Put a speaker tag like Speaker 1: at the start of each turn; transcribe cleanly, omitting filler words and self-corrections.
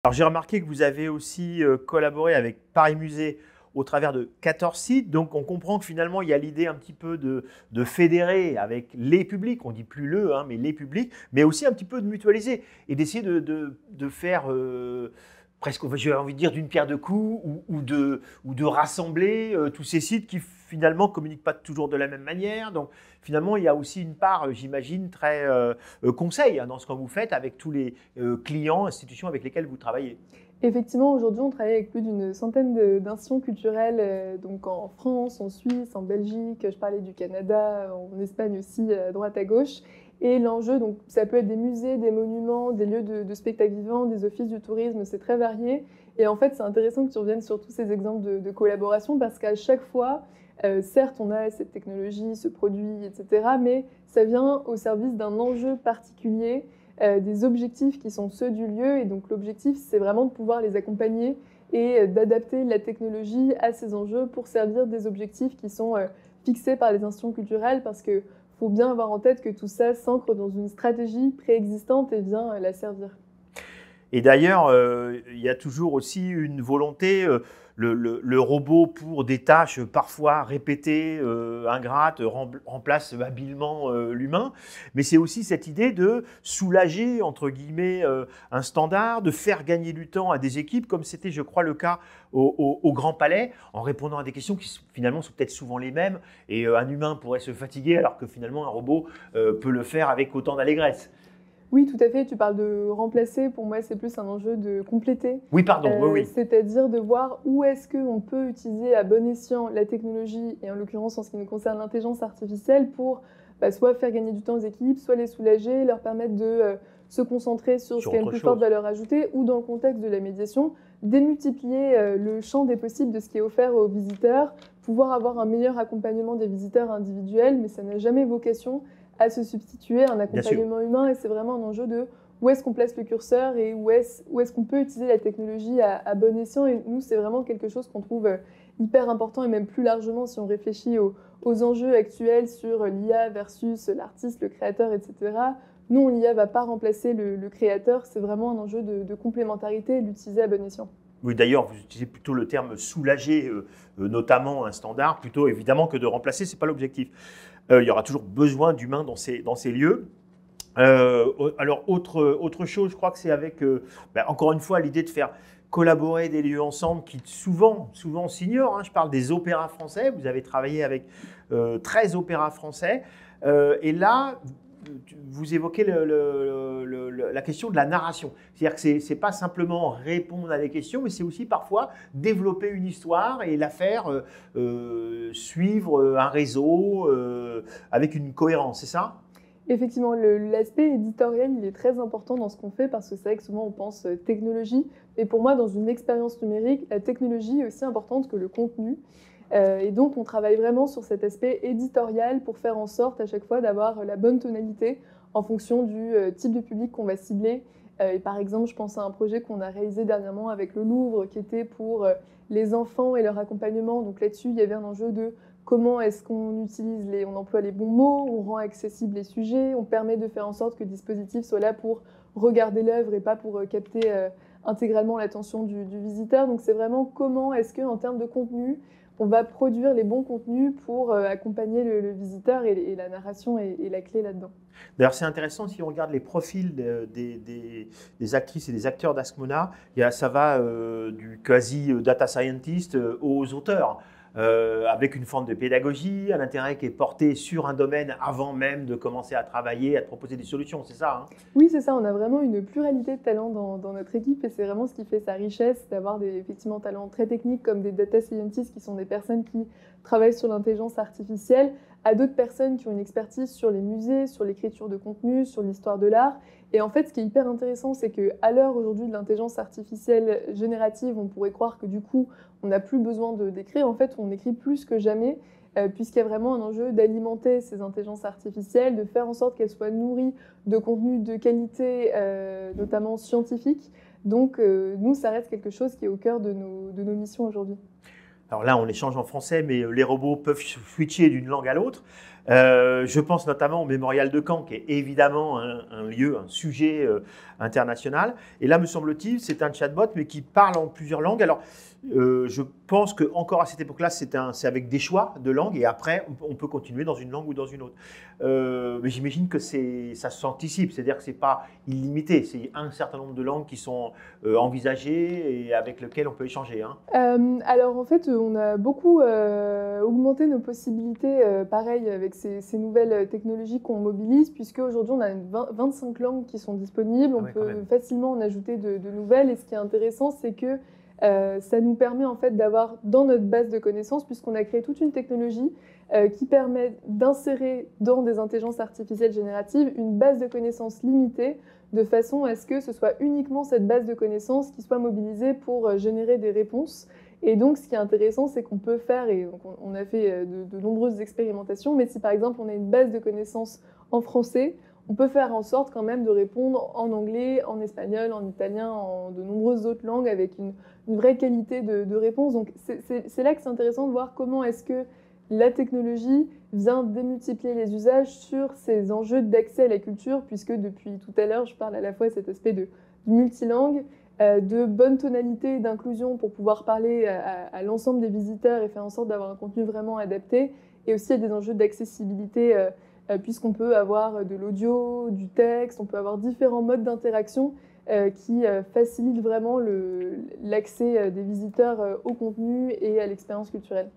Speaker 1: Alors j'ai remarqué que vous avez aussi collaboré avec Paris Musée au travers de 14 sites. Donc on comprend que finalement il y a l'idée un petit peu de fédérer avec les publics, on dit plus le, hein, mais les publics, mais aussi un petit peu de mutualiser et d'essayer de faire presque, j'ai envie de dire, d'une pierre deux coups ou de rassembler tous ces sites qui finalement ne communiquent pas toujours de la même manière. Donc finalement il y a aussi une part, j'imagine, très conseil hein, dans ce que vous faites avec tous les clients, institutions avec lesquels vous travaillez.
Speaker 2: Effectivement, aujourd'hui, on travaille avec plus d'une centaine d'institutions culturelles, donc en France, en Suisse, en Belgique, je parlais du Canada, en Espagne aussi, à droite à gauche. Et l'enjeu, donc, ça peut être des musées, des monuments, des lieux de spectacle vivant, des offices du tourisme, c'est très varié. Et en fait, c'est intéressant que tu reviennes sur tous ces exemples de collaboration parce qu'à chaque fois, certes, on a cette technologie, ce produit, etc., mais ça vient au service d'un enjeu particulier, des objectifs qui sont ceux du lieu. Et donc l'objectif, c'est vraiment de pouvoir les accompagner et d'adapter la technologie à ces enjeux pour servir des objectifs qui sont fixés par les institutions culturelles, parce qu'il faut bien avoir en tête que tout ça s'ancre dans une stratégie préexistante et vient la servir.
Speaker 1: Et d'ailleurs, il y a toujours aussi une volonté, le robot pour des tâches parfois répétées, ingrates, remplace habilement l'humain. Mais c'est aussi cette idée de soulager, entre guillemets, un standard, de faire gagner du temps à des équipes, comme c'était, je crois, le cas au Grand Palais, en répondant à des questions qui finalement sont peut-être souvent les mêmes. Et un humain pourrait se fatiguer, alors que finalement un robot peut le faire avec autant d'allégresse.
Speaker 2: Oui, tout à fait. Tu parles de remplacer. Pour moi, c'est plus un enjeu de compléter.
Speaker 1: Oui, pardon, oui, oui.
Speaker 2: C'est-à-dire de voir où est-ce qu'on peut utiliser à bon escient la technologie, et en l'occurrence, en ce qui nous concerne, l'intelligence artificielle, pour soit faire gagner du temps aux équipes, soit les soulager, leur permettre de se concentrer sur ce qui a une plus forte valeur ajoutée, ou dans le contexte de la médiation, démultiplier le champ des possibles de ce qui est offert aux visiteurs, pouvoir avoir un meilleur accompagnement des visiteurs individuels, mais ça n'a jamais vocation à se substituer à un accompagnement humain. Et c'est vraiment un enjeu de où est-ce qu'on place le curseur et où est-ce qu'on peut utiliser la technologie à bon escient. Et nous, c'est vraiment quelque chose qu'on trouve hyper important, et même plus largement si on réfléchit aux enjeux actuels sur l'IA versus l'artiste, le créateur, etc. Nous, l'IA ne va pas remplacer le créateur, c'est vraiment un enjeu de complémentarité et d'utiliser à bon escient.
Speaker 1: Oui, d'ailleurs, vous utilisez plutôt le terme soulager, notamment un standard, plutôt évidemment que de remplacer, ce n'est pas l'objectif. Il y aura toujours besoin d'humains dans ces lieux. Alors, autre chose, je crois que c'est avec, encore une fois, l'idée de faire collaborer des lieux ensemble qui souvent s'ignorent. Hein. Je parle des opéras français. Vous avez travaillé avec 13 opéras français. Et là, vous évoquez la question de la narration. C'est-à-dire que ce n'est pas simplement répondre à des questions, mais c'est aussi parfois développer une histoire et la faire suivre un réseau avec une cohérence, c'est ça ?
Speaker 2: Effectivement, l'aspect éditorial, il est très important dans ce qu'on fait, parce que c'est vrai que souvent on pense technologie, mais pour moi, dans une expérience numérique, la technologie est aussi importante que le contenu. Et donc, on travaille vraiment sur cet aspect éditorial pour faire en sorte à chaque fois d'avoir la bonne tonalité en fonction du type de public qu'on va cibler. Et par exemple, je pense à un projet qu'on a réalisé dernièrement avec le Louvre, qui était pour les enfants et leur accompagnement. Donc là-dessus, il y avait un enjeu de comment est-ce qu'on on emploie les bons mots, on rend accessibles les sujets, on permet de faire en sorte que le dispositif soit là pour regarder l'œuvre et pas pour capter intégralement l'attention du visiteur. Donc c'est vraiment comment est-ce qu'en termes de contenu, on va produire les bons contenus pour accompagner le visiteur, et la narration est la clé là-dedans.
Speaker 1: D'ailleurs, c'est intéressant, si on regarde les profils des actrices et des acteurs d'Ascmona, ça va du quasi data scientist aux auteurs. Avec une forme de pédagogie, un intérêt qui est porté sur un domaine avant même de commencer à travailler, à te proposer des solutions, c'est ça, hein ?
Speaker 2: Oui, c'est ça, on a vraiment une pluralité de talents dans notre équipe, et c'est vraiment ce qui fait sa richesse, d'avoir effectivement talents très techniques comme des data scientists, qui sont des personnes qui travaillent sur l'intelligence artificielle, à d'autres personnes qui ont une expertise sur les musées, sur l'écriture de contenu, sur l'histoire de l'art. Et en fait, ce qui est hyper intéressant, c'est qu'à l'heure aujourd'hui de l'intelligence artificielle générative, on pourrait croire que du coup, on n'a plus besoin d'écrire. En fait, on écrit plus que jamais, puisqu'il y a vraiment un enjeu d'alimenter ces intelligences artificielles, de faire en sorte qu'elles soient nourries de contenus de qualité, notamment scientifiques. Donc, nous, ça reste quelque chose qui est au cœur de nos missions aujourd'hui.
Speaker 1: Alors là, on échange en français, mais les robots peuvent switcher d'une langue à l'autre. Je pense notamment au Mémorial de Caen, qui est évidemment un lieu, un sujet international. Et là, me semble-t-il, c'est un chatbot, mais qui parle en plusieurs langues. Alors, je pense qu'encore à cette époque-là, c'est avec des choix de langue, et après, on peut continuer dans une langue ou dans une autre. Mais j'imagine que ça s'anticipe, c'est-à-dire que ce n'est pas illimité. C'est un certain nombre de langues qui sont envisagées et avec lesquelles on peut échanger. Hein.
Speaker 2: Alors en fait, on a beaucoup augmenté nos possibilités, pareil, avec ces nouvelles technologies qu'on mobilise, puisque aujourd'hui on a 25 langues qui sont disponibles, on peut facilement en ajouter de nouvelles, et ce qui est intéressant, c'est que ça nous permet en fait d'avoir dans notre base de connaissances, puisqu'on a créé toute une technologie qui permet d'insérer dans des intelligences artificielles génératives une base de connaissances limitée, de façon à ce que ce soit uniquement cette base de connaissances qui soit mobilisée pour générer des réponses. Et donc, ce qui est intéressant, c'est qu'on peut faire, et donc on a fait de nombreuses expérimentations, mais si par exemple on a une base de connaissances en français, on peut faire en sorte quand même de répondre en anglais, en espagnol, en italien, en de nombreuses autres langues, avec une vraie qualité de réponse. Donc c'est là que c'est intéressant de voir comment est-ce que la technologie vient démultiplier les usages sur ces enjeux d'accès à la culture, puisque depuis tout à l'heure, je parle à la fois de cet aspect de multilangue, de bonne tonalité et d'inclusion pour pouvoir parler à l'ensemble des visiteurs et faire en sorte d'avoir un contenu vraiment adapté, et aussi des enjeux d'accessibilité, puisqu'on peut avoir de l'audio, du texte, on peut avoir différents modes d'interaction qui facilitent vraiment l'accès des visiteurs au contenu et à l'expérience culturelle.